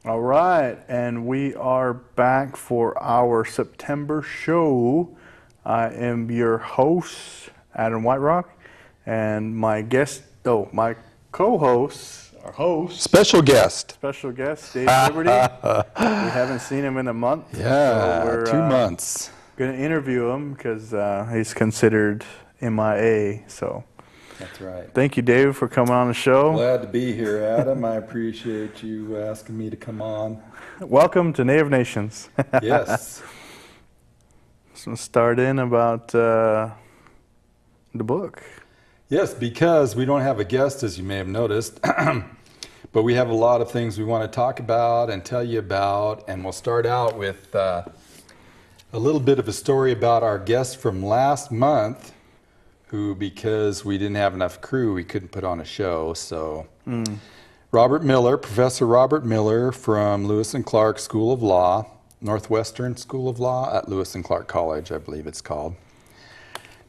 All right, and we are back for our September show. I am your host, Adam Whiterock, and my co-host, our host, special guest, Dave Liberty. We haven't seen him in a month. Yeah, so we're 2 months. Going to interview him because he's considered MIA. So that's right. Thank you, Dave, for coming on the show. Glad to be here, Adam. I appreciate you asking me to come on. Welcome to Native Nations. Yes. So start in about the book. Yes, because we don't have a guest, as you may have noticed, but we have a lot of things we want to talk about and tell you about, and we'll start out with a little bit of a story about our guest from last month, who, because we didn't have enough crew, we couldn't put on a show. So Robert Miller, Professor Robert Miller from Lewis and Clark School of Law, Northwestern School of Law at Lewis and Clark College, I believe it's called.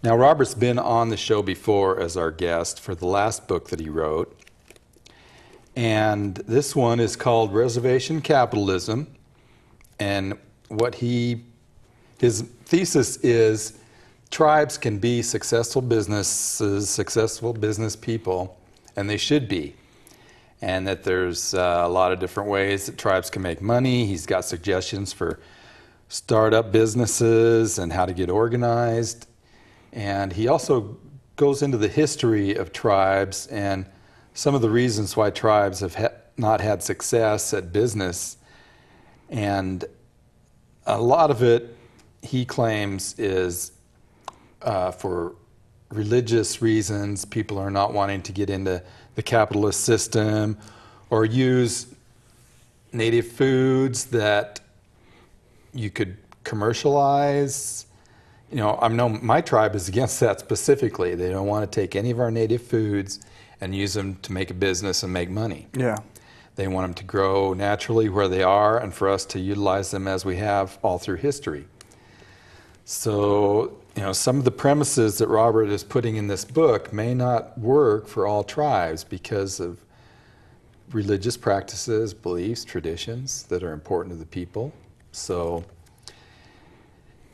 Now, Robert's been on the show before as our guest for the last book that he wrote. And this one is called Reservation Capitalism, And his thesis is tribes can be successful businesses, successful business people, and they should be. And that there's a lot of different ways that tribes can make money. He's got suggestions for startup businesses and how to get organized. And he also goes into the history of tribes and some of the reasons why tribes have not had success at business. And a lot of it, he claims, is for religious reasons. People are not wanting to get into the capitalist system or use native foods that you could commercialize. You know, I know my tribe is against that specifically. They don't want to take any of our native foods and use them to make a business and make money. Yeah. They want them to grow naturally where they are and for us to utilize them as we have all through history. So, you know, some of the premises that Robert is putting in this book may not work for all tribes because of religious practices, beliefs, traditions that are important to the people. So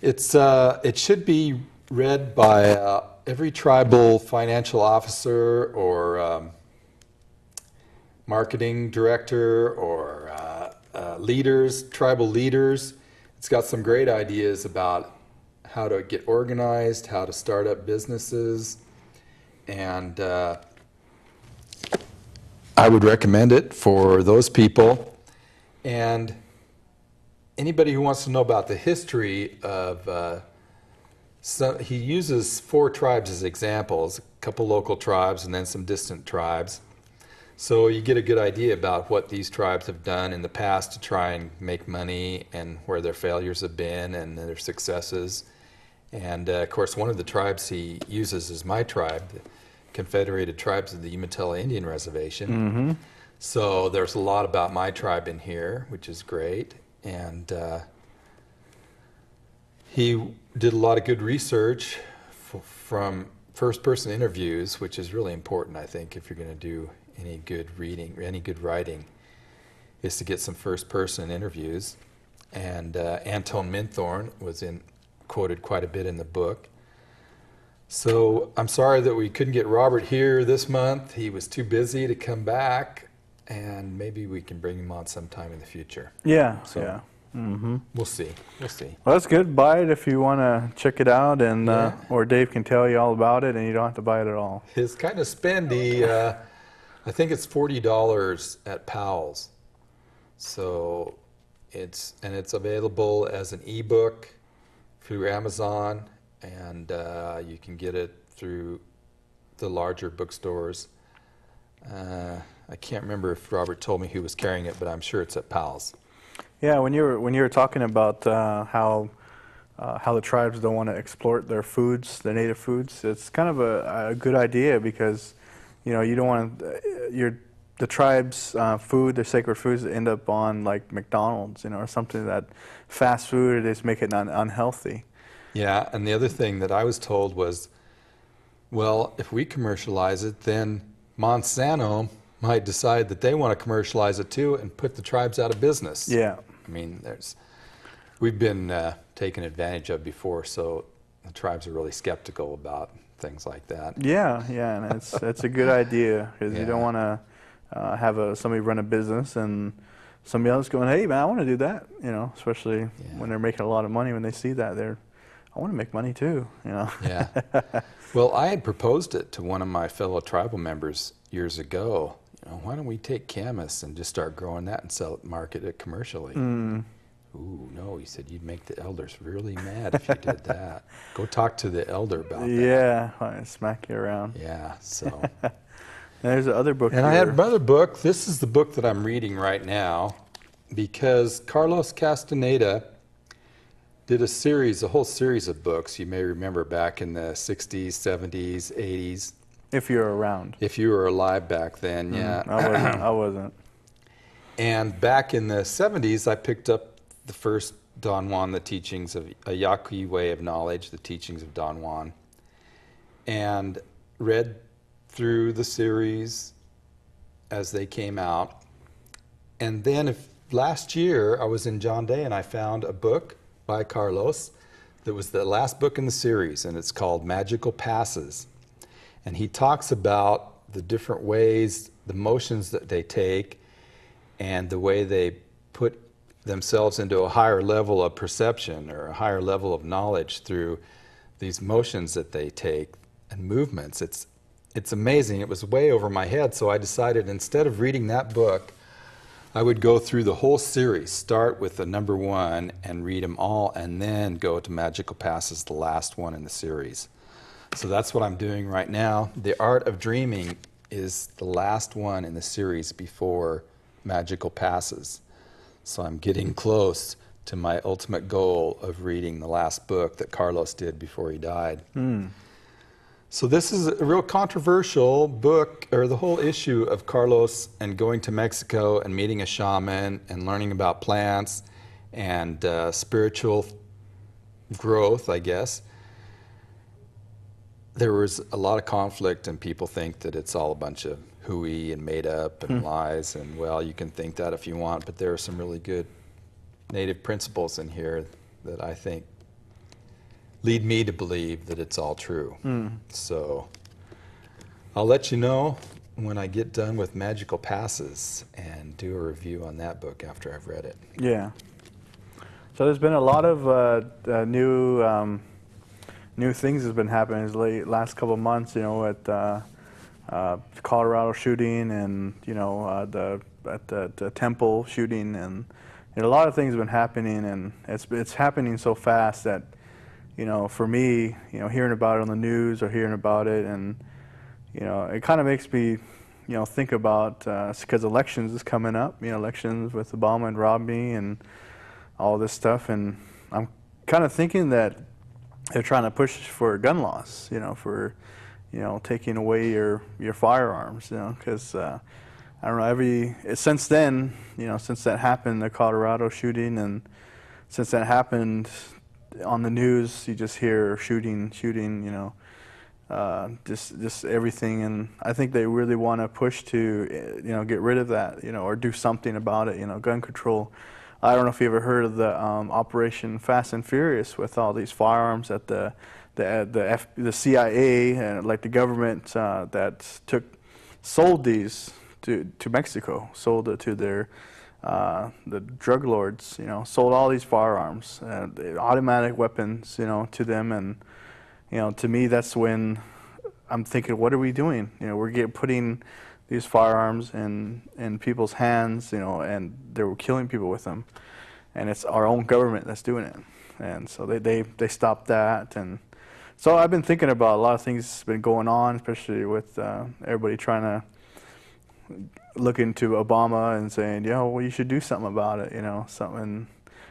it should be read by every tribal financial officer or marketing director or leaders, tribal leaders. It's got some great ideas about how to get organized, how to start up businesses, and I would recommend it for those people. And anybody who wants to know about the history of, he uses 4 tribes as examples, a couple local tribes and then some distant tribes. So you get a good idea about what these tribes have done in the past to try and make money and where their failures have been and their successes. And of course, one of the tribes he uses is my tribe, the Confederated Tribes of the Umatilla Indian Reservation. Mm-hmm. So there's a lot about my tribe in here, which is great. And he did a lot of good research from first-person interviews, which is really important, I think, if you're going to do any good reading or any good writing, is to get some first-person interviews. And Antone Minthorn was quoted quite a bit in the book. So I'm sorry that we couldn't get Robert here this month. He was too busy to come back, and maybe we can bring him on sometime in the future. Yeah, So, yeah. Mm-hmm. We'll see. We'll see. Well, that's good. Buy it if you want to check it out, and Yeah. or Dave can tell you all about it, and you don't have to buy it at all. It's kind of spendy. I think it's $40 at Powell's. So it's available as an ebook through Amazon, and you can get it through the larger bookstores. I can't remember if Robert told me who was carrying it, but I'm sure it's at Powell's. Yeah, when you were talking about how the tribes don't want to exploit their foods, their native foods, it's kind of a good idea because, you know, you don't want the tribes' food, their sacred foods, end up on like McDonald's, you know, or something that fast food is make it unhealthy. Yeah, and the other thing that I was told was, well, if we commercialize it, then Monsanto might decide that they want to commercialize it too and put the tribes out of business. Yeah. I mean, we've been taken advantage of before, so the tribes are really skeptical about things like that. Yeah, yeah, and it's a good idea because Yeah. you don't want to have somebody run a business and somebody else going, hey man, I want to do that, you know, especially when they're making a lot of money. When they see that, I want to make money too, you know. Yeah. Well, I had proposed it to one of my fellow tribal members years ago. You know, why don't we take camas and just start growing that and market it commercially? Mm. Ooh, no, he said you'd make the elders really mad if you did that. Go talk to the elder about that. Yeah, I smack you around. Yeah, so. And there's the other book And here. I had another book. This is the book that I'm reading right now because Carlos Castaneda did a whole series of books. You may remember back in the 60s, 70s, 80s. If you're around. If you were alive back then, yeah. I wasn't. And back in the 70s, I picked up the first Don Juan, the teachings of a Yaqui way of knowledge, the teachings of Don Juan, and read through the series as they came out. And then last year I was in John Day and I found a book by Carlos that was the last book in the series, and it's called Magical Passes. And he talks about the different ways, the motions that they take, and the way they put themselves into a higher level of perception or a higher level of knowledge through these motions that they take and movements. It's amazing. It was way over my head, so I decided instead of reading that book, I would go through the whole series, start with the number one and read them all, and then go to Magical Passes, the last one in the series. So that's what I'm doing right now. The Art of Dreaming is the last one in the series before Magical Passes. So I'm getting close to my ultimate goal of reading the last book that Carlos did before he died. So this is a real controversial book, or the whole issue of Carlos and going to Mexico and meeting a shaman and learning about plants and spiritual growth, I guess. There was a lot of conflict, and people think that it's all a bunch of hooey and made up and lies, and well, you can think that if you want, but there are some really good native principles in here that I think lead me to believe that it's all true. So I'll let you know when I get done with Magical Passes and do a review on that book after I've read it. Yeah. So there's been a lot of new things that's been happening these last couple of months, you know, at Colorado shooting, and you know, at the temple shooting, and a lot of things have been happening, and it's happening so fast that, you know, for me, you know, hearing about it on the news or hearing about it, and you know, it kind of makes me, you know, think about, because elections is coming up, you know, elections with Obama and Romney and all this stuff, and I'm kind of thinking that they're trying to push for gun laws, you know, for, you know, taking away your firearms, you know, because I don't know, since then, you know, since that happened, the Colorado shooting, and since that happened, on the news you just hear shooting, you know, just everything, and I think they really want to push to, you know, get rid of that, you know, or do something about it, you know, gun control. I don't know if you ever heard of the Operation Fast and Furious, with all these firearms that the CIA and like the government that sold these to Mexico, sold it to their the drug lords, you know, sold all these firearms, automatic weapons, you know, to them, and you know, to me, that's when I'm thinking, what are we doing? You know, we're putting these firearms in people's hands, you know, and they were killing people with them, and it's our own government that's doing it, and so they stopped that, and so I've been thinking about a lot of things been going on, especially with everybody trying to look into Obama and saying, yeah, well, you should do something about it, you know, something.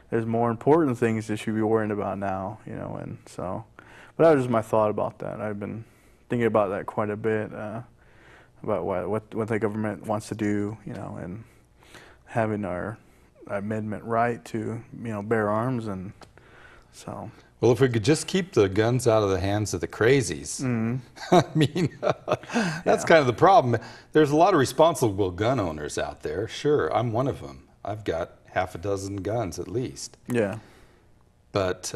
There's more important things that you should be worrying about now, you know, and so. But that was just my thought about that. I've been thinking about that quite a bit, about what the government wants to do, you know, and having our amendment right to, you know, bear arms, and so. Well, if we could just keep the guns out of the hands of the crazies, I mean, that's kind of the problem. There's a lot of responsible gun owners out there. Sure, I'm one of them. I've got half a dozen guns at least. Yeah. But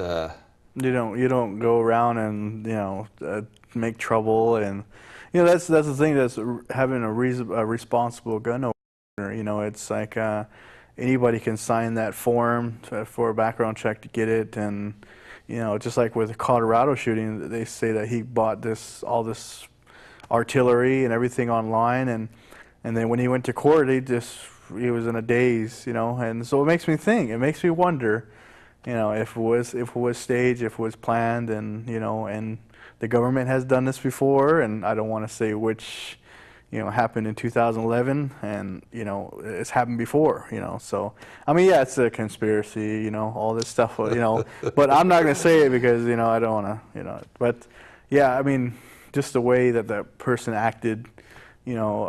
you don't go around and, you know, make trouble, and you know, that's the thing, that's having a responsible gun owner. You know, it's like anybody can sign that form for a background check to get it, and you know, just like with the Colorado shooting, they say that he bought all this artillery and everything online, and then when he went to court, he was in a daze, you know, and so it makes me wonder, you know, if it was staged, if it was planned, and you know, and the government has done this before, and I don't want to say which, you know, happened in 2011, and you know, it's happened before, you know. So I mean, yeah, it's a conspiracy, you know, all this stuff, you know. But I'm not going to say it because, you know, I don't want to, you know. But yeah, I mean, just the way that that person acted, you know,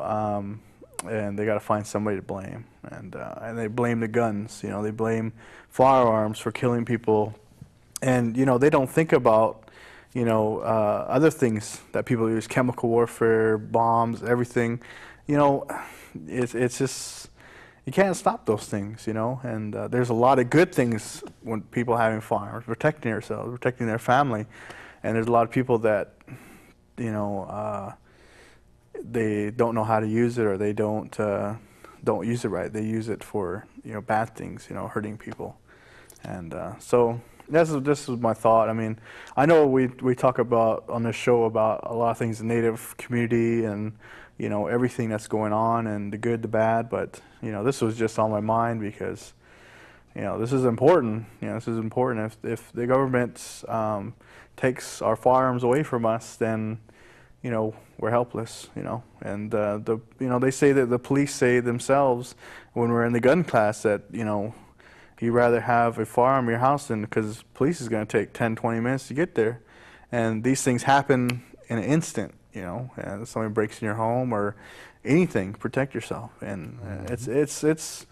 and they got to find somebody to blame, and they blame the guns, you know, they blame firearms for killing people, and you know, they don't think about, you know, other things that people use, chemical warfare, bombs, everything. You know, it's just, you can't stop those things, you know. And there's a lot of good things when people having farms, protecting themselves, protecting their family, and there's a lot of people that, you know, they don't know how to use it, or they don't use it right. They use it for, you know, bad things, you know, hurting people. And so this is my thought. I mean, I know we talk about on this show about a lot of things in the Native community and, you know, everything that's going on and the good, the bad, but, you know, this was just on my mind because, you know, this is important. You know, this is important. If the government takes our firearms away from us, then, you know, we're helpless, you know. And you know, they say that the police say themselves when we're in the gun class that, you know, you'd rather have a firearm in your house than, because police is going to take 10, 20 minutes to get there. And these things happen in an instant, you know, and somebody breaks in your home or anything, protect yourself. And it's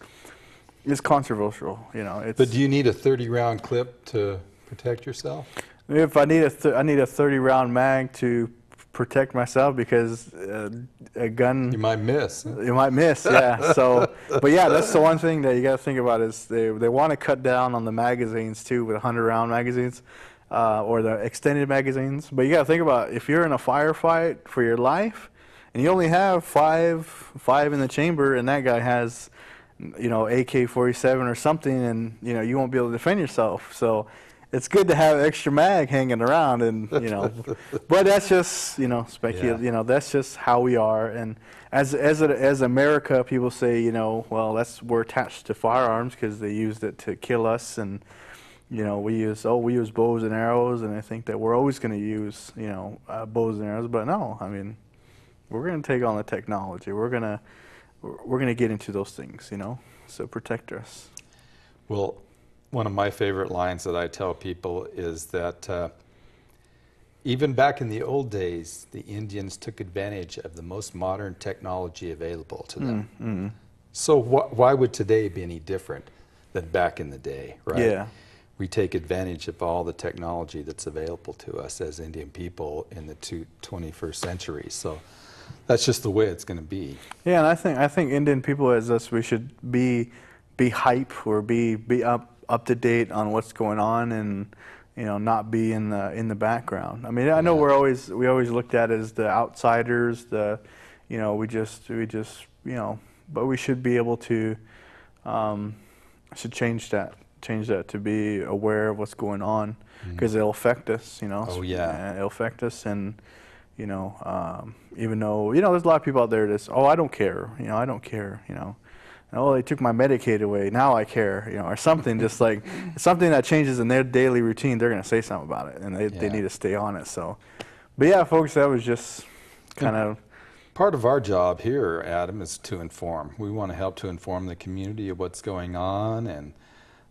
controversial, you know. But do you need a 30-round clip to protect yourself? If I need I need a 30-round mag to protect myself, because a gun, You might miss. Huh? you might miss, yeah. So, but yeah, that's the one thing that you got to think about is they want to cut down on the magazines too, with 100-round magazines, or the extended magazines. But you got to think about if you're in a firefight for your life, and you only have five in the chamber, and that guy has, you know, AK-47 or something, and you know you won't be able to defend yourself. So it's good to have extra mag hanging around, and you know, but that's just, you know, speculative. Yeah. You know, that's just how we are. And as America, people say, you know, well, we're attached to firearms because they used it to kill us, and you know, we use bows and arrows, and I think that we're always going to use, you know, bows and arrows. But no, I mean, we're going to take on the technology. We're gonna get into those things, you know, so protect us. Well, one of my favorite lines that I tell people is that even back in the old days, the Indians took advantage of the most modern technology available to them. So why would today be any different than back in the day, right? Yeah. We take advantage of all the technology that's available to us as Indian people in the 21st century. So that's just the way it's going to be. Yeah, and I think Indian people as us, we should be hype, or be up to date on what's going on, and you know, not be in the background. I mean, I know we always looked at as the outsiders, you know, we just you know, but we should be able to should change that to be aware of what's going on, because it'll affect us, you know. Oh yeah. And it'll affect us, and you know, even though, you know, there's a lot of people out there that's, oh, I don't care, you know, I don't care, you know. Oh, they took my Medicaid away, now I care, you know, or something, just like something that changes in their daily routine, they're going to say something about it, and they need to stay on it. So, but yeah, folks, that was just kind of part of our job here, Adam, is to inform. We want to help to inform the community of what's going on, and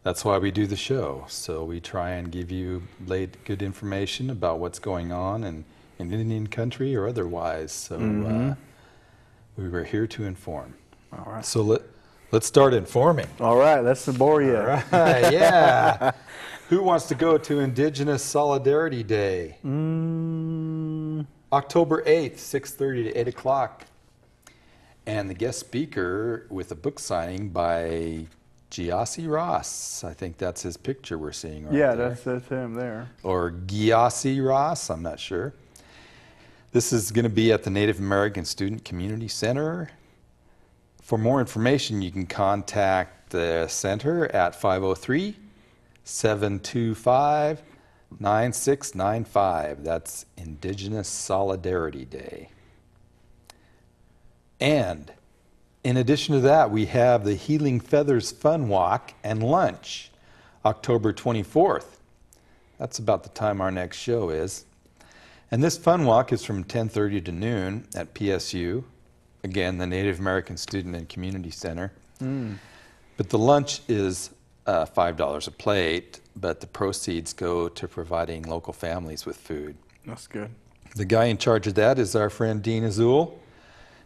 that's why we do the show. So we try and give you good information about what's going on in Indian country or otherwise. So we were here to inform. all right. So let's start informing. All right, let's bore you. All right, yeah. Who wants to go to Indigenous Solidarity Day? October 8th, 6:30 to 8 o'clock. And the guest speaker with a book signing by Giassi Ross. I think that's his picture we're seeing right there. Yeah, that's him there. Or Giassi Ross, I'm not sure. This is going to be at the Native American Student Community Center. For more information, you can contact the center at 503-725-9695. That's Indigenous Solidarity Day. And in addition to that, we have the Healing Feathers Fun Walk and Lunch, October 24th. That's about the time our next show is. And this fun walk is from 10:30 to noon at PSU. Again, the Native American Student and Community Center. But the lunch is $5 a plate, but the proceeds go to providing local families with food. That's good. The guy in charge of that is our friend Dean Azul.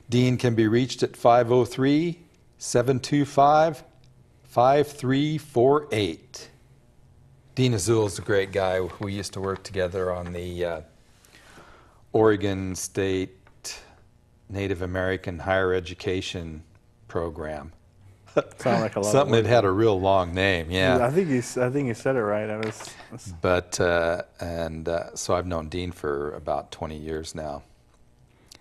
Dean can be reached at 503-725-5348. Dean Azul is a great guy. We used to work together on the Oregon State Native American Higher Education Program. Sound like a lot of Something that work. had a real long name, yeah. I think you said it right. But so I've known Dean for about 20 years now.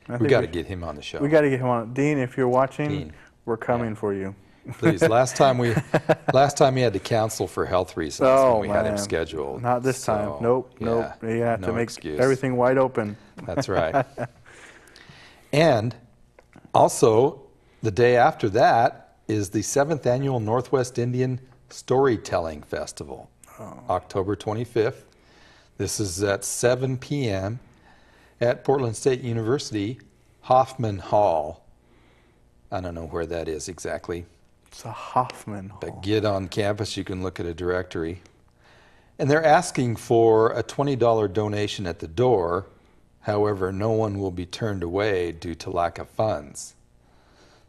I We think got to get him on the show. we got to get him on. Dean, if you're watching, Dean, we're coming yeah. for you. Please. Last time he had to cancel for health reasons Oh, when we had him man. scheduled. Not this time. So, Nope, yeah, nope. You have to no make excuse. everything wide open. That's right. And also, the day after that is the 7th Annual Northwest Indian Storytelling Festival, October 25th. This is at 7 p.m. at Portland State University, Hoffman Hall. I don't know where that is exactly. It's a Hoffman Hall. But get on campus, you can look at a directory. And they're asking for a $20 donation at the door. However, no one will be turned away due to lack of funds.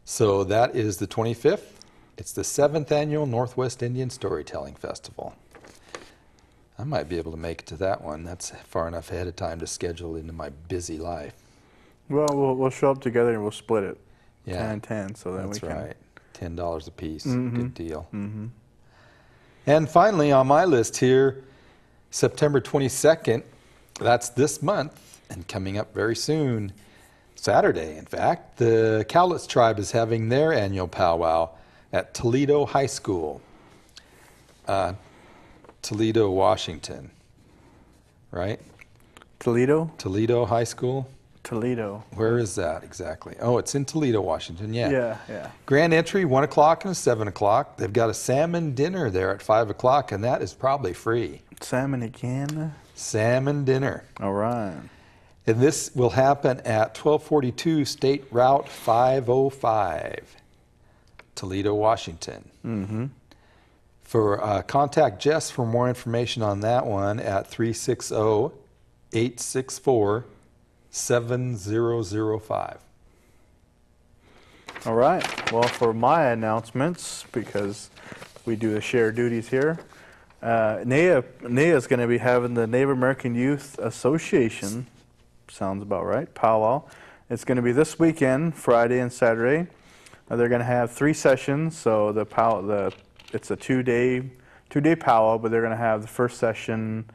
So that is the 25th. It's the 7th Annual Northwest Indian Storytelling Festival. I might be able to make it to that one. That's far enough ahead of time to schedule into my busy life. Well, we'll show up together and we'll split it. Yeah, 10 and 10, so then that's we can. right. $10 a piece. Mm-hmm. Good deal. Mm-hmm. And finally, on my list here, September 22nd, that's this month, and coming up very soon, Saturday, in fact, the Cowlitz tribe is having their annual powwow at Toledo High School, Toledo, Washington, right? Toledo High School? Toledo. Where is that exactly? Oh, it's in Toledo, Washington, yeah. Yeah. Grand entry, 1 o'clock and a 7 o'clock. They've got a salmon dinner there at 5 o'clock, and that is probably free. Salmon again? Salmon dinner. All right. And this will happen at 1242 State Route 505, Toledo, Washington. Mm-hmm. For contact Jess for more information on that one at 360-864-7005. All right. Well, for my announcements, because we do the shared duties here, NAIA is going to be having the Native American Youth Association, sounds about right, powwow. It's going to be this weekend, Friday and Saturday. They're going to have 3 sessions, so it's a two-day powwow, but they're going to have the first session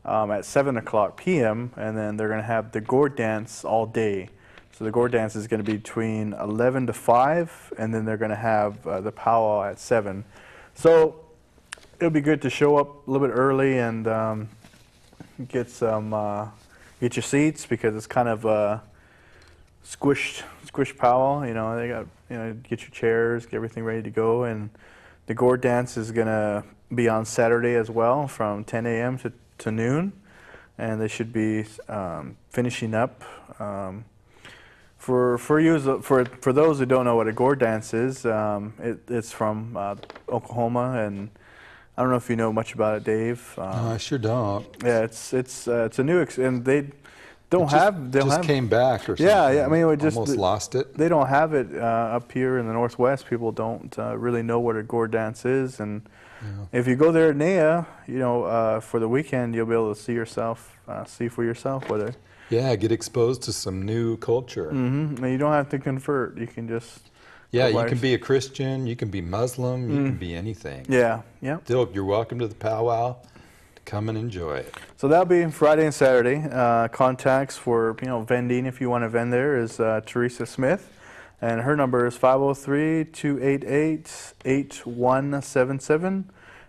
at 7 o'clock p.m., and then they're going to have the gourd dance all day. So the gourd dance is going to be between 11 to 5, and then they're going to have the powwow at 7. So it'll be good to show up a little bit early and get your seats, because it's kind of a squish powwow. You know, they got, get your chairs, get everything ready to go, and the gourd dance is going to be on Saturday as well from 10 a.m. to noon, and they should be finishing up. For those who don't know what a gourd dance is, it's from Oklahoma, and I don't know if you know much about it, Dave. No, I sure don't. Yeah, it's a new and they came back or something. Yeah. I mean, we just almost lost it. They don't have it up here in the Northwest. People don't really know what a gourd dance is, and if you go there at NAIA, for the weekend, you'll be able to see for yourself whether. Yeah, get exposed to some new culture. Mm-hmm. And you don't have to convert. You can just. Yeah, you can be a Christian, you can be Muslim, you can be anything. Yeah. Still, you're welcome to the powwow. Come and enjoy it. So that'll be Friday and Saturday. Contacts for vending, if you want to vend there, is Teresa Smith, and her number is 503-288-8177,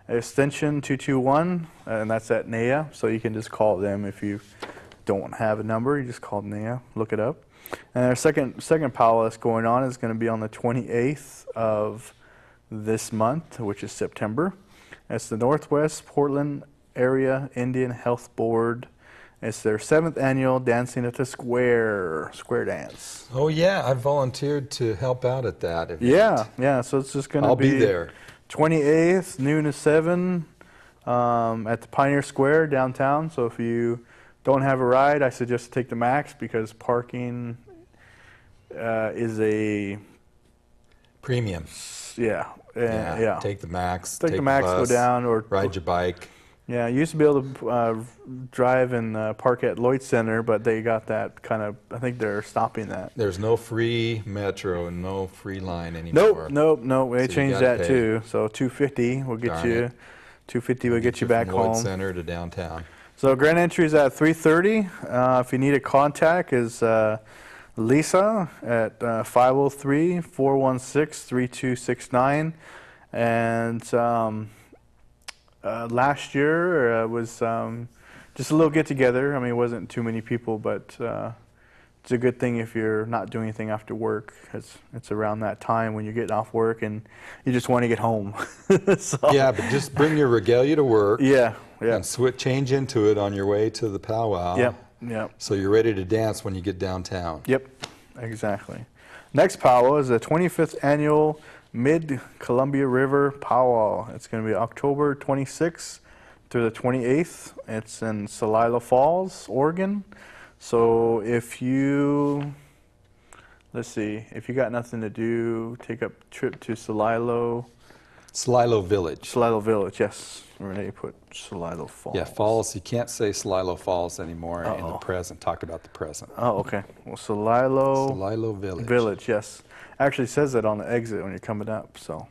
extension 221, and that's at NAIA. So you can just call them if you don't have a number. You just call NAIA, look it up. And our second powwow that's going on is going to be on the 28th of this month, which is September. It's the Northwest Portland Area Indian Health Board. It's their 7th annual Dancing at the Square dance. Oh yeah, I volunteered to help out at that event. Yeah. So it's just going to I'll be there. 28th, noon to 7, at the Pioneer Square downtown. So if you don't have a ride, I suggest take the Max, because parking is a premium. Yeah. Take the Max. Take the Max, bus, go down, or ride your bike. Yeah, you used to be able to drive and park at Lloyd Center, but they got that kind of, I think they're stopping that. There's no free metro and no free line Nope, anymore. nope, nope. They So you changed gotta that pay. too. So 250 will get Darn you, it. 250 will get you back from Lloyd home. Center to downtown. So grand entry is at 3:30. If you need a contact, is Lisa at 503-416-3269. And last year was just a little get together. I mean, it wasn't too many people, but it's a good thing if you're not doing anything after work. It's around that time when you're getting off work and you just want to get home. So, Yeah, but just bring your regalia to work. yeah, yeah, And change into it on your way to the powwow. yep, yep. So you're ready to dance when you get downtown. Yep, exactly. Next powwow is the 25th annual Mid-Columbia River Powwow. It's going to be October 26th through the 28th. It's in Celilo Falls, Oregon. So if you, let's see, if you got nothing to do, take a trip to Celilo Village. Village, yes. Renee put Celilo Falls. Yeah, Falls. You can't say Celilo Falls anymore in the Uh-oh. present. Talk about the present. Oh, okay. Well, Celilo Village. Village, yes. Actually says it on the exit when you're coming up, so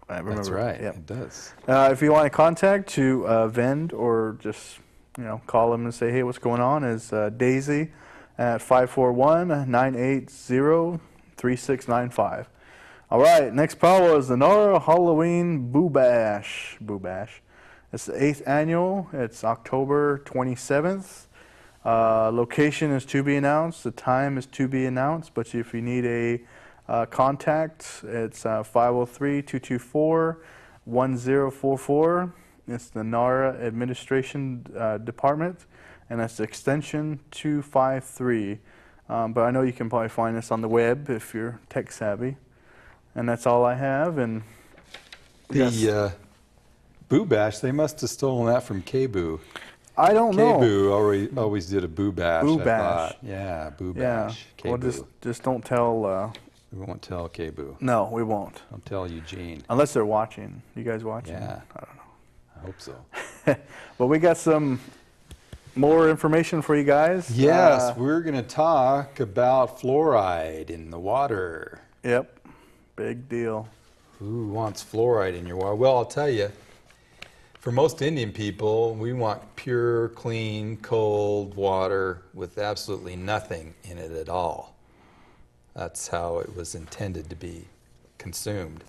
I remember. That's right. Yep. It does. If you want to contact to vend or just call them and say, hey, what's going on, is Daisy at 541-980-3695. All right, next powwow is the Nora Halloween Boo Bash. It's the 8th annual. It's October 27th. Location is to be announced. The time is to be announced. But if you need a contact, it's 503-224-1044. It's the NARA Administration Department, and that's extension 253. But I know you can probably find this on the web if you're tech savvy. And that's all I have. And The Boo Bash, they must have stolen that from K-Boo. I don't know. K-Boo always did a Boo Bash. Boo I Bash. thought. Yeah, Boo Yeah. Bash. Well, K-Boo. just don't tell. We won't tell K-Boo. No, we won't. Don't tell Eugene. Unless they're watching. You guys watching? Yeah. I don't know. I hope so. Well, we got some more information for you guys. Yes, we're going to talk about fluoride in the water. Yep. Big deal. Who wants fluoride in your water? Well, I'll tell you, for most Indian people, we want pure, clean, cold water with absolutely nothing in it at all. That's how it was intended to be consumed.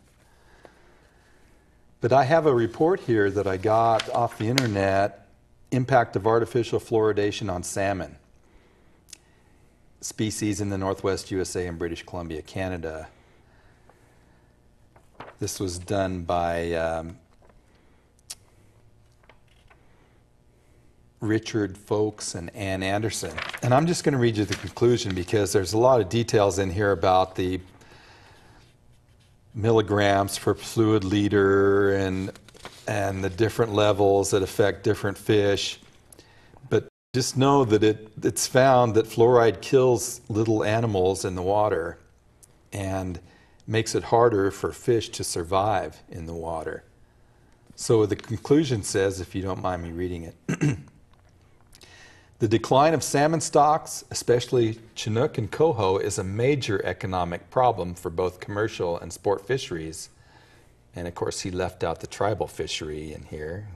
But I have a report here that I got off the internet, impact of artificial fluoridation on salmon species in the Northwest USA and British Columbia, Canada. This was done by Richard Folks and Ann Anderson. And I'm just going to read you the conclusion because there's a lot of details in here about the milligrams per fluid liter and the different levels that affect different fish. But just know that it's found that fluoride kills little animals in the water and makes it harder for fish to survive in the water. So the conclusion says, if you don't mind me reading it, the decline of salmon stocks, especially Chinook and coho, is a major economic problem for both commercial and sport fisheries. And of course, he left out the tribal fishery in here.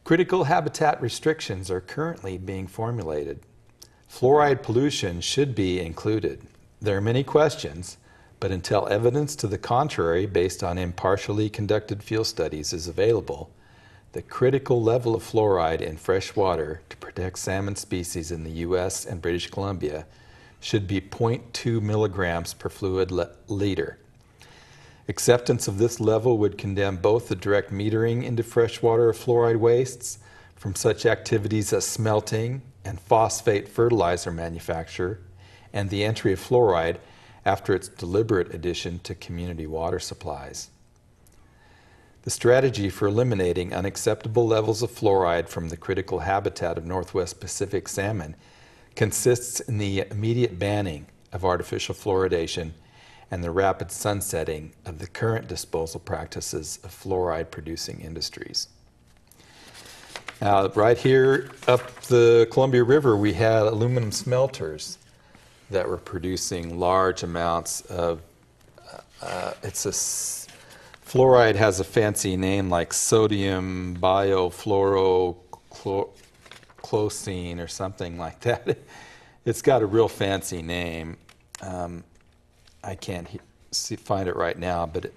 Critical habitat restrictions are currently being formulated. Fluoride pollution should be included. There are many questions, but until evidence to the contrary based on impartially conducted field studies is available, the critical level of fluoride in fresh water to protect salmon species in the U.S. and British Columbia should be 0.2 milligrams per fluid liter. Acceptance of this level would condemn both the direct metering into freshwater of fluoride wastes from such activities as smelting and phosphate fertilizer manufacture and the entry of fluoride after its deliberate addition to community water supplies. The strategy for eliminating unacceptable levels of fluoride from the critical habitat of Northwest Pacific salmon consists in the immediate banning of artificial fluoridation and the rapid sunsetting of the current disposal practices of fluoride-producing industries. Right here up the Columbia River, we had aluminum smelters that were producing large amounts of, fluoride has a fancy name like sodium biofluorochlosine or something like that. It's got a real fancy name. I can't find it right now, but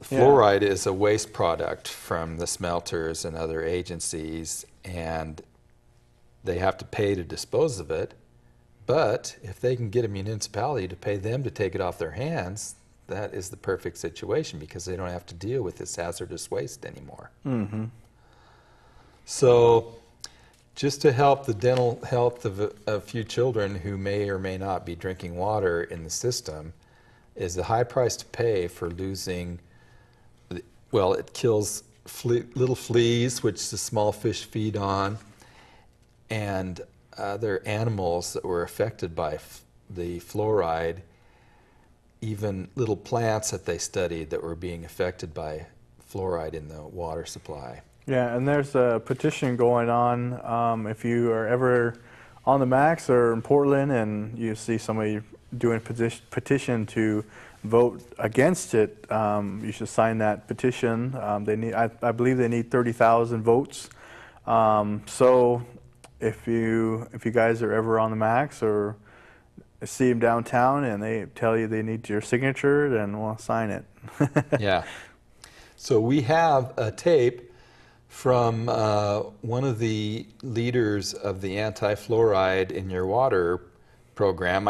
fluoride is a waste product from the smelters and other agencies, and they have to pay to dispose of it. But if they can get a municipality to pay them to take it off their hands, that is the perfect situation because they don't have to deal with this hazardous waste anymore. Mm-hmm. So just to help the dental health of a few children who may or may not be drinking water in the system is a high price to pay for losing. Well, it kills little fleas, which the small fish feed on, and other animals that were affected by the fluoride, even little plants that they studied that were being affected by fluoride in the water supply. Yeah, and there's a petition going on. If you are ever on the Max or in Portland and you see somebody doing a petition to vote against it, you should sign that petition. They need, I believe they need 30,000 votes. So if you guys are ever on the Max or see them downtown and they tell you they need your signature, then we'll sign it. Yeah. So we have a tape from one of the leaders of the anti-fluoride in your water program.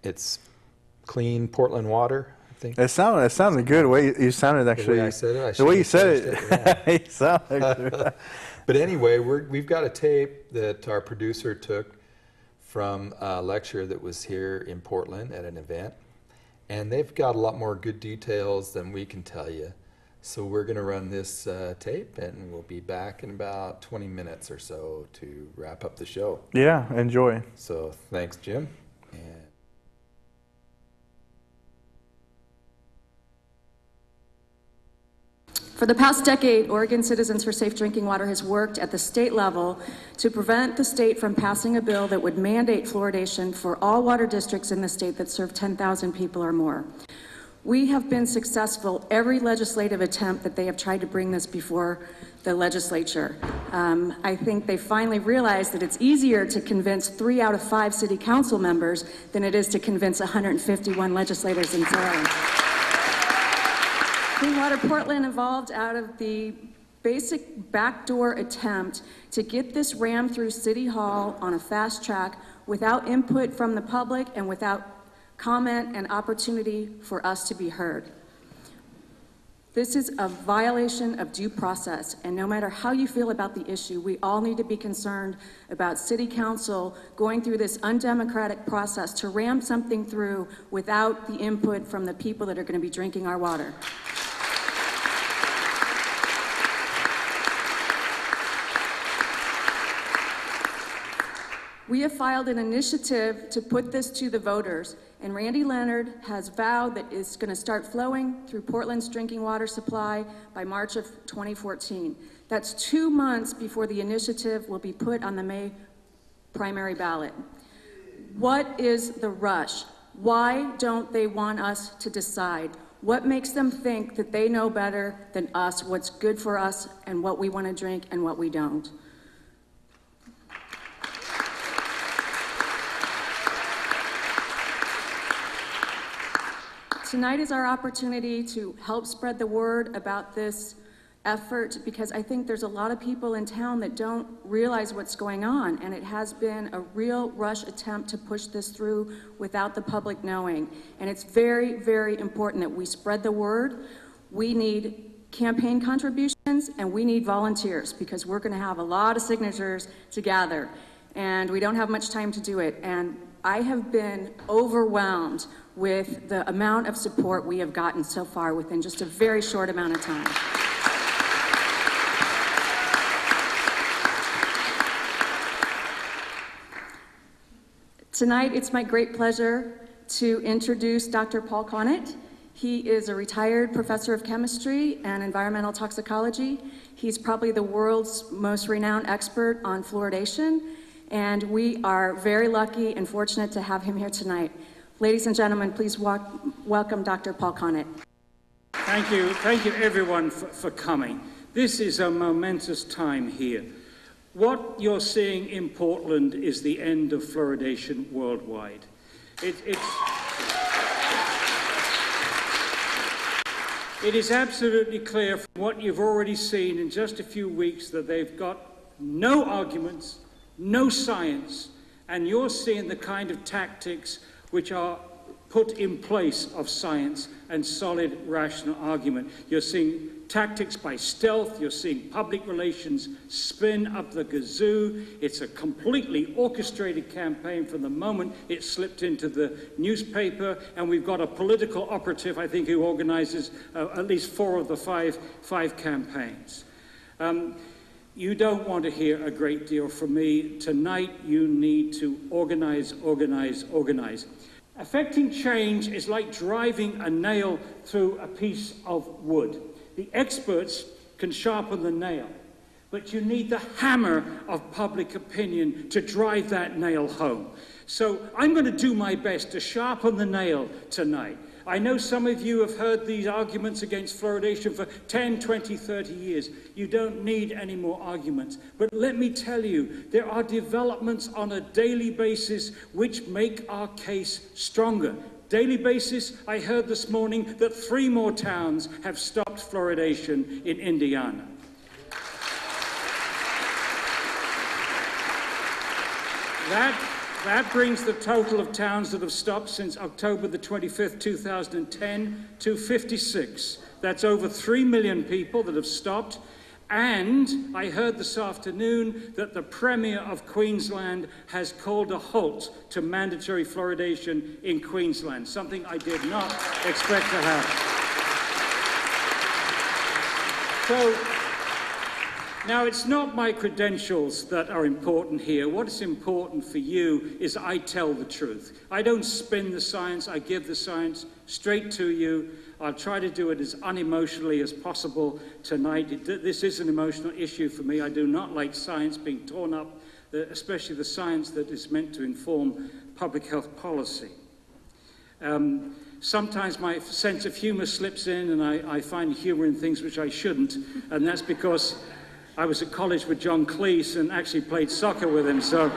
It's Clean Portland Water, I think. It sounded good. The way you sounded, actually. The way I said it. The way you said it. Yeah. You sound actually. But anyway, we've got a tape that our producer took from a lecture that was here in Portland at an event. And they've got a lot more good details than we can tell you. So we're going to run this tape, and we'll be back in about 20 minutes or so to wrap up the show. Yeah, enjoy. So thanks, Jim. And for the past decade, Oregon Citizens for Safe Drinking Water has worked at the state level to prevent the state from passing a bill that would mandate fluoridation for all water districts in the state that serve 10,000 people or more. We have been successful every legislative attempt that they have tried to bring this before the legislature. I think they finally realized that it's easier to convince 3 out of 5 city council members than it is to convince 151 legislators in Florida. Clean Water Portland evolved out of the basic backdoor attempt to get this rammed through City Hall on a fast track without input from the public and without comment and opportunity for us to be heard. This is a violation of due process, and no matter how you feel about the issue, we all need to be concerned about City Council going through this undemocratic process to ram something through without the input from the people that are going to be drinking our water. We have filed an initiative to put this to the voters, and Randy Leonard has vowed that it's going to start flowing through Portland's drinking water supply by March of 2014. That's 2 months before the initiative will be put on the May primary ballot. What is the rush? Why don't they want us to decide? What makes them think that they know better than us what's good for us and what we want to drink and what we don't? Tonight is our opportunity to help spread the word about this effort, because I think there's a lot of people in town that don't realize what's going on, and it has been a real rush attempt to push this through without the public knowing. And it's very, very important that we spread the word. We need campaign contributions and we need volunteers, because we're going to have a lot of signatures to gather, and we don't have much time to do it. And I have been overwhelmed with the amount of support we have gotten so far within just a very short amount of time. Tonight, it's my great pleasure to introduce Dr. Paul Conant. He is a retired professor of chemistry and environmental toxicology. He's probably the world's most renowned expert on fluoridation, and we are very lucky and fortunate to have him here tonight. Ladies and gentlemen, please welcome Dr. Paul Connett. Thank you everyone for coming. This is a momentous time here. What you're seeing in Portland is the end of fluoridation worldwide. It is absolutely clear from what you've already seen in just a few weeks that they've got no arguments, no science, and you're seeing the kind of tactics which are put in place of science and solid, rational argument. You're seeing tactics by stealth, you're seeing public relations spin up the gazoo. It's a completely orchestrated campaign from the moment it slipped into the newspaper, and we've got a political operative, I think, who organizes at least 4 of the five campaigns. You don't want to hear a great deal from me. Tonight, you need to organize, organize, organize. Affecting change is like driving a nail through a piece of wood. The experts can sharpen the nail, but you need the hammer of public opinion to drive that nail home. So I'm going to do my best to sharpen the nail tonight. I know some of you have heard these arguments against fluoridation for 10, 20, 30 years. You don't need any more arguments. But let me tell you, there are developments on a daily basis which make our case stronger. Daily basis, I heard this morning that 3 more towns have stopped fluoridation in Indiana. That brings the total of towns that have stopped since October the 25th, 2010 to 56. That's over 3 million people that have stopped. And I heard this afternoon that the Premier of Queensland has called a halt to mandatory fluoridation in Queensland, something I did not expect to happen. So, now, it's not my credentials that are important here. What is important for you is I tell the truth. I don't spin the science, I give the science straight to you. I'll try to do it as unemotionally as possible tonight. This is an emotional issue for me. I do not like science being torn up, especially the science that is meant to inform public health policy. Sometimes my sense of humor slips in, and I find humor in things which I shouldn't, and that's because I was at college with John Cleese and actually played soccer with him, so.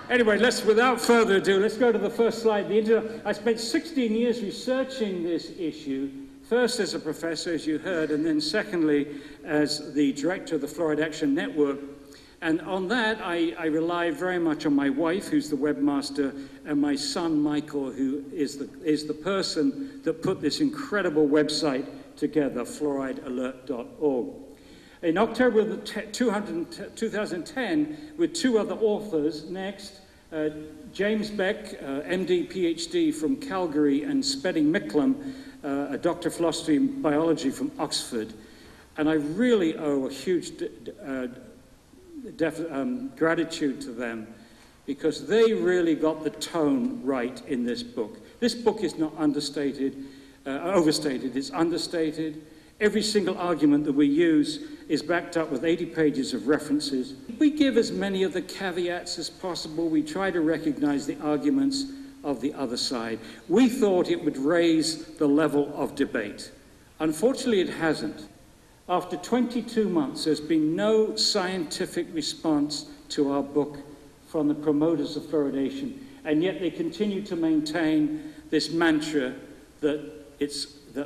Anyway, without further ado, let's go to the first slide. I spent 16 years researching this issue, first as a professor, as you heard, and then secondly, as the director of the Fluoride Action Network. And on that, I rely very much on my wife, who's the webmaster, and my son, Michael, who is the person that put this incredible website together, fluoridealert.org. In October of 2010, with 2 other authors, next, James Beck, MD, PhD from Calgary, and Spedding Micklem, a Doctor of Philosophy and Biology from Oxford. And I really owe a huge gratitude to them, because they really got the tone right in this book. This book is not overstated, it's understated. Every single argument that we use is backed up with 80 pages of references. We give as many of the caveats as possible. We try to recognize the arguments of the other side. We thought it would raise the level of debate. Unfortunately, it hasn't. After 22 months, there's been no scientific response to our book from the promoters of fluoridation, and yet they continue to maintain this mantra that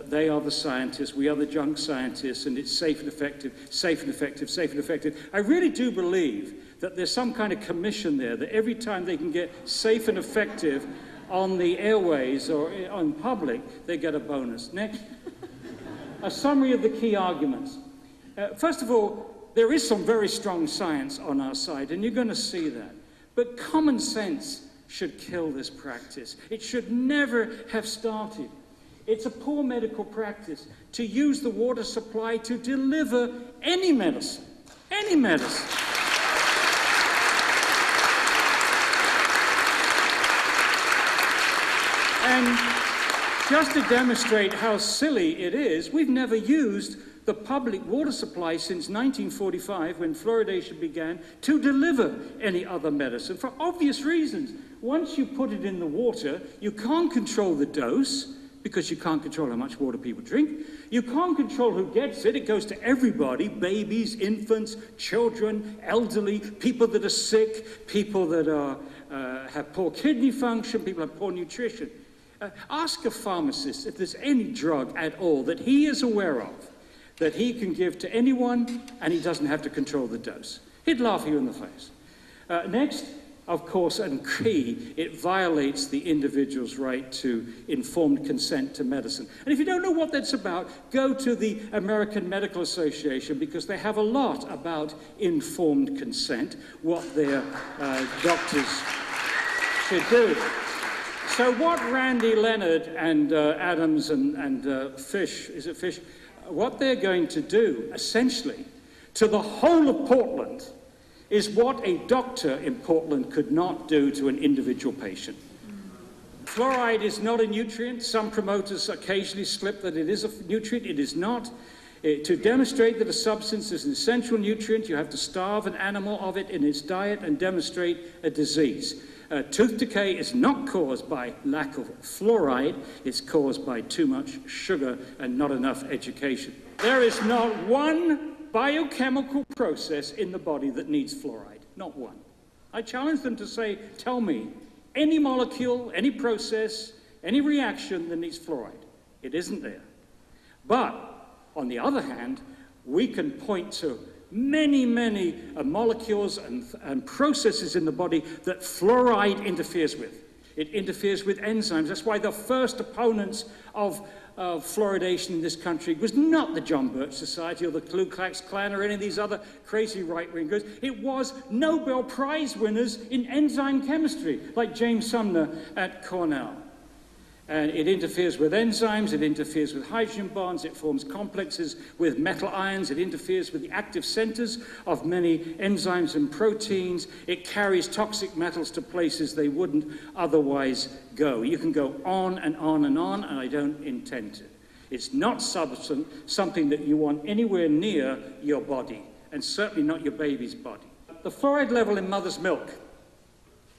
they are the scientists, we are the junk scientists, and it's safe and effective, safe and effective, safe and effective. I really do believe that there's some kind of commission there, that every time they can get safe and effective on the airways or on public, they get a bonus. Next. A summary of the key arguments. First of all, there is some very strong science on our side, and you're going to see that. But common sense should kill this practice. It should never have started. It's a poor medical practice to use the water supply to deliver any medicine. Any medicine. Just to demonstrate how silly it is, we've never used the public water supply since 1945, when fluoridation began, to deliver any other medicine for obvious reasons. Once you put it in the water, you can't control the dose, because you can't control how much water people drink. You can't control who gets it. It goes to everybody: babies, infants, children, elderly, people that are sick, people that have poor kidney function, people have poor nutrition. Ask a pharmacist if there's any drug at all that he is aware of that he can give to anyone and he doesn't have to control the dose. He'd laugh you in the face. Next, of course, and key, it violates the individual's right to informed consent to medicine. And if you don't know what that's about, go to the American Medical Association, because they have a lot about informed consent, what their doctors should do. So what Randy Leonard and Adams and Fish, is it Fish, what they're going to do, essentially, to the whole of Portland, is what a doctor in Portland could not do to an individual patient. Fluoride is not a nutrient. Some promoters occasionally slip that it is a nutrient. It is not. To demonstrate that a substance is an essential nutrient, you have to starve an animal of it in its diet and demonstrate a disease. Tooth decay is not caused by lack of fluoride. It's caused by too much sugar and not enough education. There is not one biochemical process in the body that needs fluoride. Not one. I challenge them to say, tell me, any molecule, any process, any reaction that needs fluoride. It isn't there. But, on the other hand, we can point to many molecules and processes in the body that fluoride interferes with. It interferes with enzymes. That's why the first opponents of fluoridation in this country was not the John Birch Society or the Ku Klux Klan or any of these other crazy right-wingers. It was Nobel Prize winners in enzyme chemistry, like James Sumner at Cornell. And it interferes with enzymes, it interferes with hydrogen bonds, it forms complexes with metal ions, it interferes with the active centers of many enzymes and proteins, it carries toxic metals to places they wouldn't otherwise go. You can go on and on and on, and I don't intend to. It's not something that you want anywhere near your body, and certainly not your baby's body. The fluoride level in mother's milk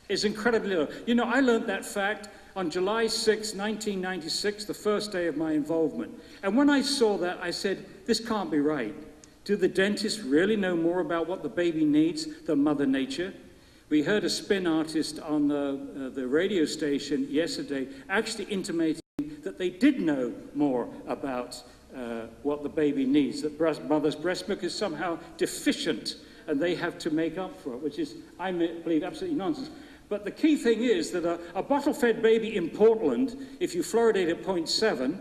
is incredibly low. You know, I learned that fact on July 6, 1996, the first day of my involvement. And when I saw that, I said, this can't be right. Do the dentists really know more about what the baby needs than Mother Nature? We heard a spin artist on the radio station yesterday actually intimating that they did know more about what the baby needs, that mother's breast milk is somehow deficient and they have to make up for it, which is, I believe, absolutely nonsense. But the key thing is that a bottle-fed baby in Portland, if you fluoridate at 0.7,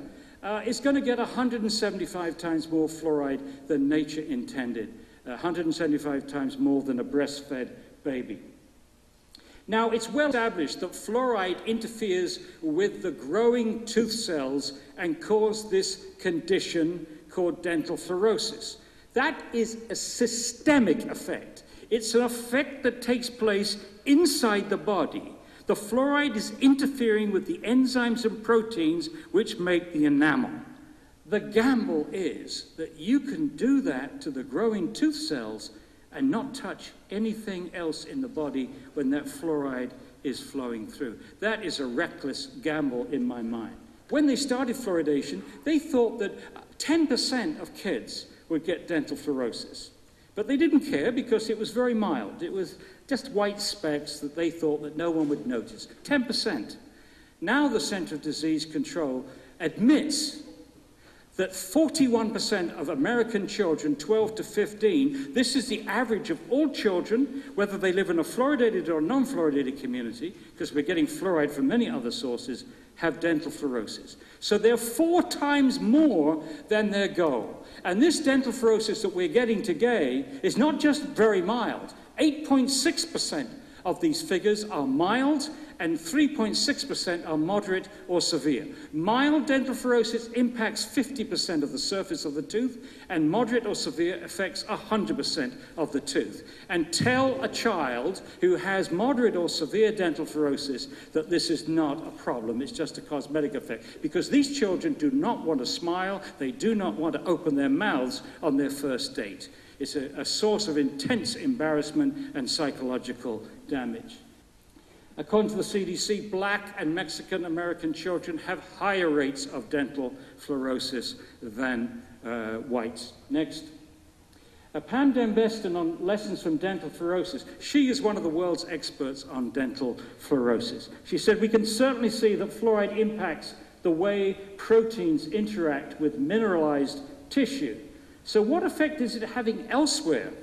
is going to get 175 times more fluoride than nature intended, 175 times more than a breastfed baby. Now, it's well established that fluoride interferes with the growing tooth cells and causes this condition called dental fluorosis. That is a systemic effect. It's an effect that takes place inside the body. The fluoride is interfering with the enzymes and proteins which make the enamel. The gamble is that you can do that to the growing tooth cells and not touch anything else in the body when that fluoride is flowing through. That is a reckless gamble in my mind. When they started fluoridation, they thought that 10% of kids would get dental fluorosis. But they didn't care because it was very mild. It was just white specks that they thought that no one would notice. 10%. Now the Center of Disease Control admits that 41% of American children, 12 to 15, this is the average of all children, whether they live in a fluoridated or non-fluoridated community, because we're getting fluoride from many other sources, have dental fluorosis. So they're 4 times more than their goal. And this dental fluorosis that we're getting today is not just very mild. 8.6% of these figures are mild, and 3.6% are moderate or severe. Mild dental fluorosis impacts 50% of the surface of the tooth, and moderate or severe affects 100% of the tooth. And tell a child who has moderate or severe dental fluorosis that this is not a problem, it's just a cosmetic effect. Because these children do not want to smile, they do not want to open their mouths on their first date. It's a source of intense embarrassment and psychological damage. According to the CDC, Black and Mexican American children have higher rates of dental fluorosis than whites. Next. Pam Dembeston on lessons from dental fluorosis. She is one of the world's experts on dental fluorosis. She said, we can certainly see that fluoride impacts the way proteins interact with mineralized tissue. So what effect is it having elsewhere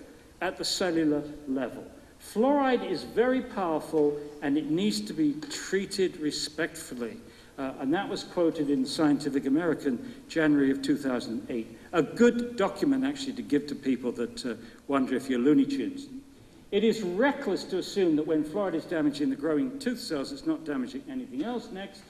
at the cellular level? Fluoride is very powerful and it needs to be treated respectfully. And that was quoted in Scientific American, January of 2008. A good document, actually, to give to people that wonder if you're Looney Tunes. It is reckless to assume that when fluoride is damaging the growing tooth cells, it's not damaging anything else. Next.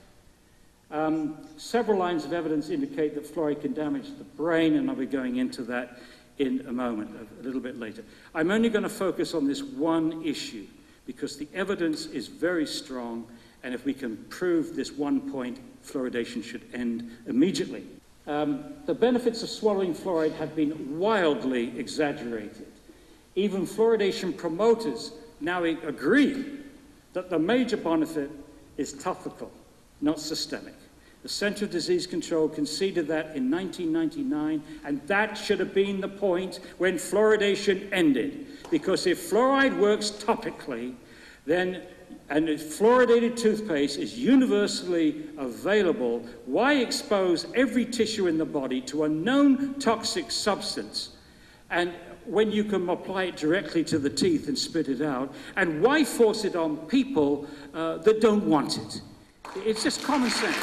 Several lines of evidence indicate that fluoride can damage the brain, and I'll be going into that in a moment, a little bit later. I'm only going to focus on this one issue because the evidence is very strong, and if we can prove this one point, fluoridation should end immediately. The benefits of swallowing fluoride have been wildly exaggerated. Even fluoridation promoters now agree that the major benefit is topical, not systemic. The Center of Disease Control conceded that in 1999, and that should have been the point when fluoridation ended. Because if fluoride works topically, then, and if fluoridated toothpaste is universally available, why expose every tissue in the body to a known toxic substance? And when you can apply it directly to the teeth and spit it out, and why force it on people that don't want it? It's just common sense.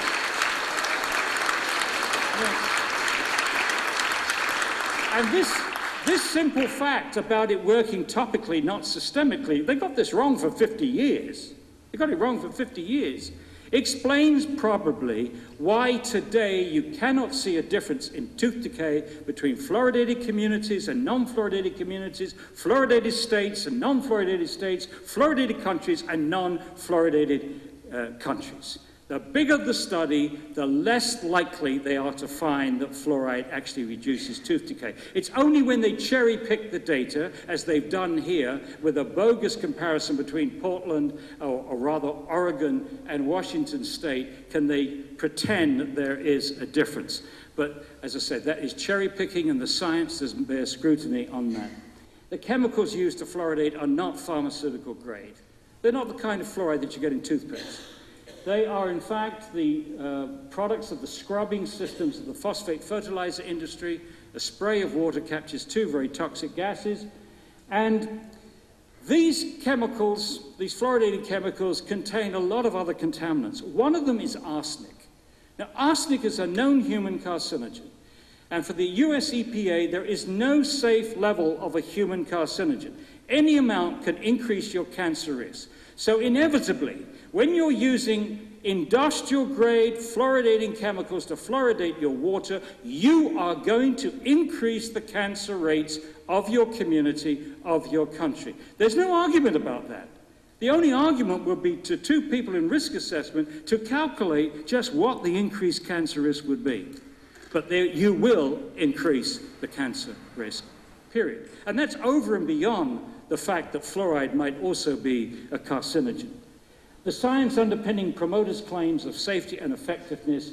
And this simple fact about it working topically, not systemically, they got this wrong for 50 years. They got it wrong for 50 years. Explains probably why today you cannot see a difference in tooth decay between fluoridated communities and non-fluoridated communities, fluoridated states and non-fluoridated states, fluoridated countries and non-fluoridated countries. The bigger the study, the less likely they are to find that fluoride actually reduces tooth decay. It's only when they cherry-pick the data, as they've done here, with a bogus comparison between Portland, or rather Oregon and Washington State, can they pretend that there is a difference. But as I said, that is cherry-picking, and the science doesn't bear scrutiny on that. The chemicals used to fluoridate are not pharmaceutical grade. They're not the kind of fluoride that you get in toothpaste. They are, in fact, the products of the scrubbing systems of the phosphate fertilizer industry. A spray of water captures two very toxic gases. And these chemicals, these fluoridated chemicals, contain a lot of other contaminants. One of them is arsenic. Now, arsenic is a known human carcinogen. And for the US EPA, there is no safe level of a human carcinogen. Any amount can increase your cancer risk. So inevitably, when you're using industrial-grade fluoridating chemicals to fluoridate your water, you are going to increase the cancer rates of your community, of your country. There's no argument about that. The only argument would be to two people in risk assessment to calculate just what the increased cancer risk would be. But there, you will increase the cancer risk, period. And that's over and beyond the fact that fluoride might also be a carcinogen. The science underpinning promoters' claims of safety and effectiveness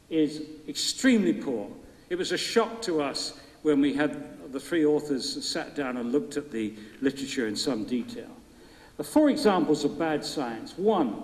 is extremely poor. It was a shock to us when we had the three authors sat down and looked at the literature in some detail. The four examples of bad science. One,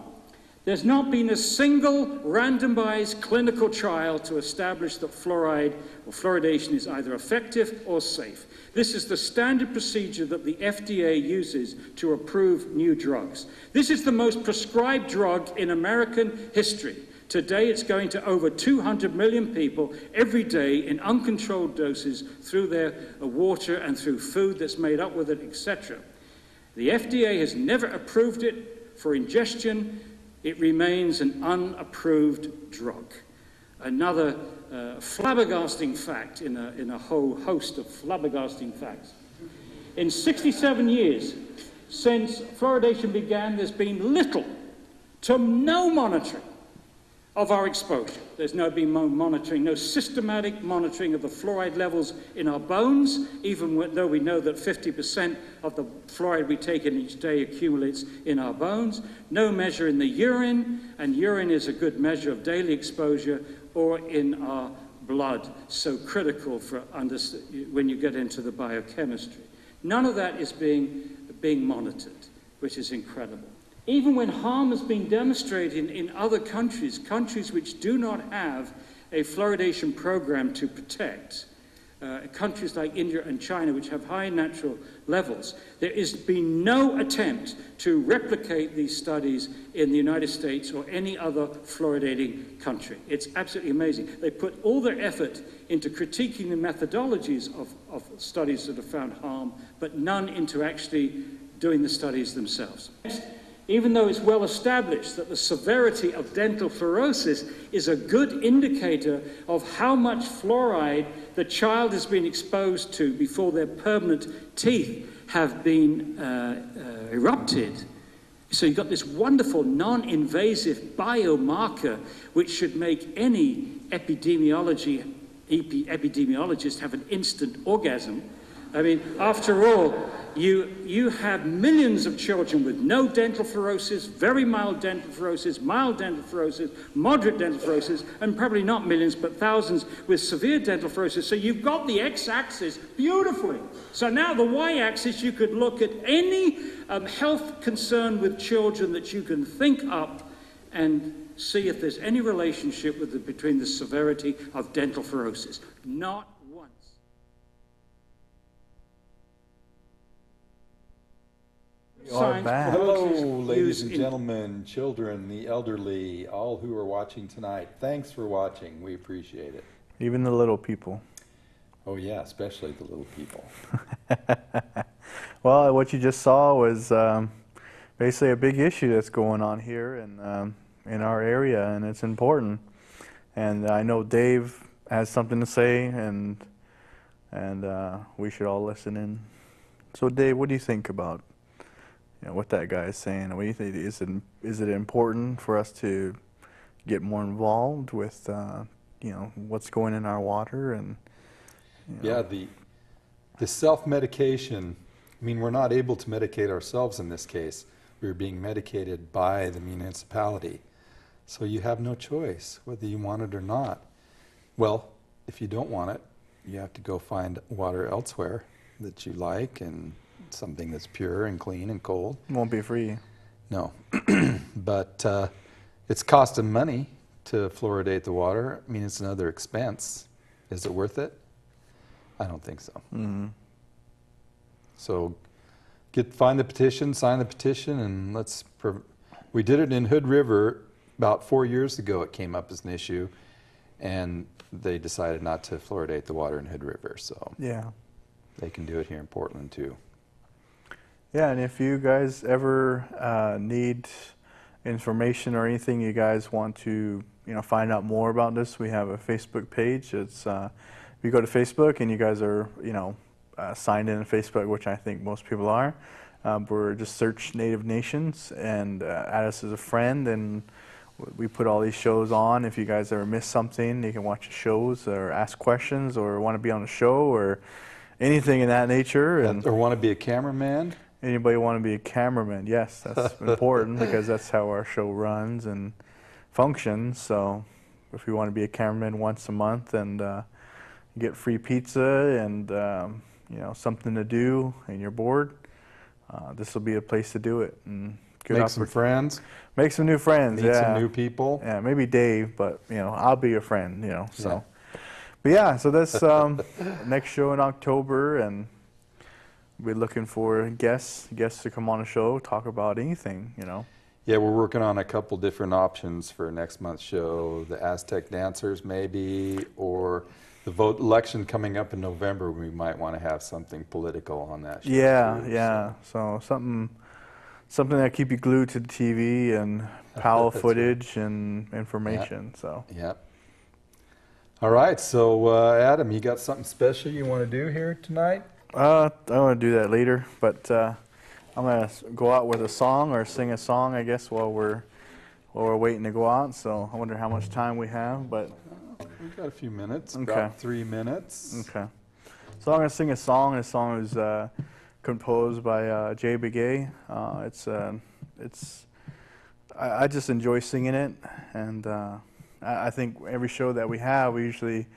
there's not been a single randomized clinical trial to establish that fluoride or fluoridation is either effective or safe. This is the standard procedure that the FDA uses to approve new drugs. This is the most prescribed drug in American history. Today, it's going to over 200 million people every day in uncontrolled doses through their water and through food that's made up with it, etc. The FDA has never approved it for ingestion It remains an unapproved drug. Another flabbergasting fact in a whole host of flabbergasting facts. In 67 years since fluoridation began, there's been little to no monitoring of our exposure. There's been monitoring, no systematic monitoring of the fluoride levels in our bones, even though we know that 50% of the fluoride we take in each day accumulates in our bones. No measure in the urine, and urine is a good measure of daily exposure, or in our blood, so critical for when you get into the biochemistry. None of that is being monitored, which is incredible. Even when harm has been demonstrated in other countries, countries which do not have a fluoridation program to protect, countries like India and China, which have high natural levels, there has been no attempt to replicate these studies in the United States or any other fluoridating country. It's absolutely amazing. They put all their effort into critiquing the methodologies of studies that have found harm, but none into actually doing the studies themselves. Even though it's well established that the severity of dental fluorosis is a good indicator of how much fluoride the child has been exposed to before their permanent teeth have been erupted. So you've got this wonderful non-invasive biomarker which should make any epidemiologist have an instant orgasm. I mean, after all, you have millions of children with no dental fluorosis, very mild dental fluorosis, mild dental fluorosis, moderate dental fluorosis, and probably not millions, but thousands with severe dental fluorosis. So you've got the x-axis beautifully. So now the y-axis, you could look at any health concern with children that you can think up and see if there's any relationship between the severity of dental fluorosis. Not once. We are back. Hello, ladies and gentlemen, children, the elderly, all who are watching tonight. Thanks for watching. We appreciate it. Even the little people. Oh, yeah, especially the little people. Well, what you just saw was basically a big issue that's going on here in our area, and it's important. And I know Dave has something to say, and we should all listen in. So, Dave, what do you think about what that guy is saying? What do you think? Is it important for us to get more involved with what's going in our water and Yeah, the self-medication. I mean, we're not able to medicate ourselves in this case. We're being medicated by the municipality. So you have no choice whether you want it or not. Well, if you don't want it, you have to go find water elsewhere that you like and something that's pure and clean and cold. it won't be free? No, but it's costing money to fluoridate the water. I mean, it's another expense. Is it worth it? I don't think so. Mm-hmm. So find the petition, sign the petition, and we did it in Hood River about 4 years ago. It came up as an issue, and they decided not to fluoridate the water in Hood River. So Yeah. they can do it here in Portland too. Yeah, and if you guys ever need information or anything, you guys want to find out more about this, we have a Facebook page. It's if you go to Facebook and you guys are signed in on Facebook, which I think most people are, we're just search Native Nations and add us as a friend, and we put all these shows on. If you guys ever miss something, you can watch the shows or ask questions or want to be on a show or anything in that nature. Or want to be a cameraman? Anybody want to be a cameraman? Yes, that's important because that's how our show runs and functions. So if you want to be a cameraman once a month and get free pizza and something to do and you're bored, this will be a place to do it. And Make some friends. Make some new friends. Meet some new people. Yeah, maybe Dave, but I'll be your friend. So. Yeah. But yeah, so that's next show in October, and we're looking for guests to come on the show, talk about anything. Yeah, we're working on a couple different options for next month's show. The Aztec dancers, maybe, or the election coming up in November. We might want to have something political on that show. Yeah, too, yeah. So something something that keep you glued to the TV and Powell That's footage and information. So Yep. All right, so Adam, you got something special you want to do here tonight? I want to do that later, but I'm gonna go out with a song or sing a song, I guess, while we're waiting to go out. So I wonder how much time we have, but We've got a few minutes, Okay. about 3 minutes. okay. So I'm gonna sing a song. This song is composed by Jay Begay. I just enjoy singing it, and I think every show that we have, we usually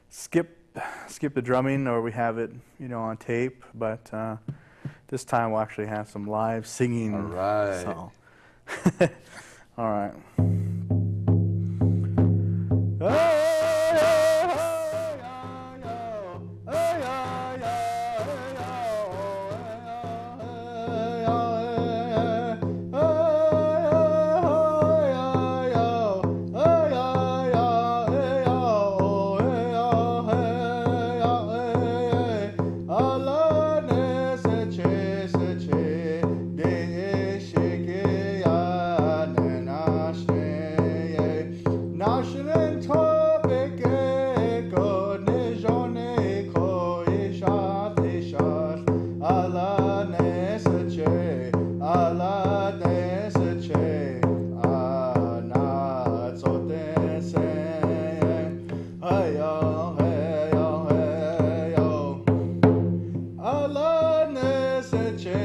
skip the drumming, or we have it, on tape. But this time we'll actually have some live singing. All right. So. All right. Che